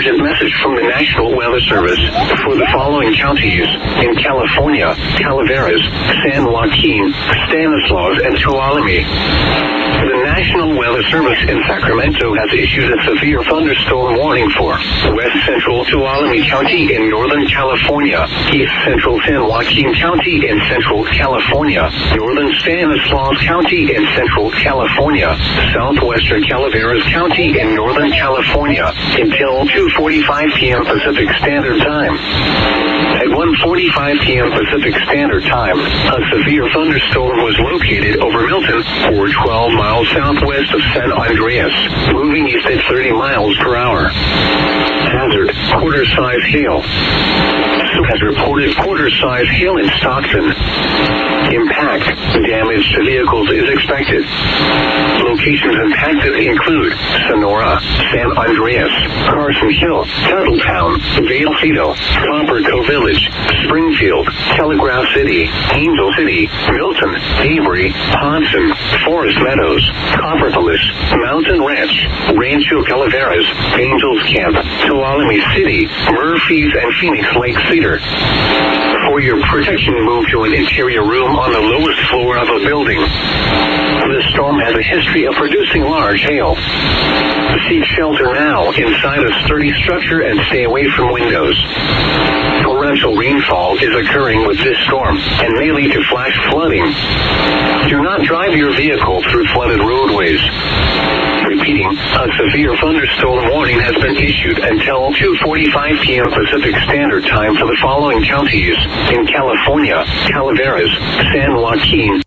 urgent message from the National Weather Service for the following counties in California: Calaveras, San Joaquin, Stanislaus, and Tuolumne. The National Weather Service in Sacramento has issued a severe thunderstorm warning for West Central Tuolumne County in Northern California, East Central San Joaquin County in Central California, Northern Stanislaus County in Central California, Southwestern Calaveras County in Northern California until 2:45 p.m. Pacific Standard Time. At 1:45 p.m. Pacific Standard Time, a severe thunderstorm was located over Milton, or 12 miles southwest of San Andreas, moving east at 30 miles per hour. Hazard: quarter-size hail. Has reported quarter-size hail in Stockton. Impact: damage to vehicles is expected. Locations impacted include Sonora, San Andreas, Carson Hill, Tuttletown, Vallecito, Copperco Village, Springfield, Telegraph City, Angel City, Milton, Avery, Hodson, Forest Meadows, Copperpolis, Mountain Ranch, Rancho Calaveras, Angels Camp, Tuolumne City, Murphys, and Phoenix Lake Cedar. For your protection, move to an interior room on the lowest floor of a building. This storm has a history of producing large hail. Seek shelter now inside a sturdy structure and stay away from windows. Torrential rainfall is occurring with this storm and may lead to flash flooding. Do not drive your vehicle through flooded roadways. Repeating, a severe thunderstorm warning has been issued until 2:45 p.m. Pacific Standard Time for the following counties in California: Calaveras, San Joaquin,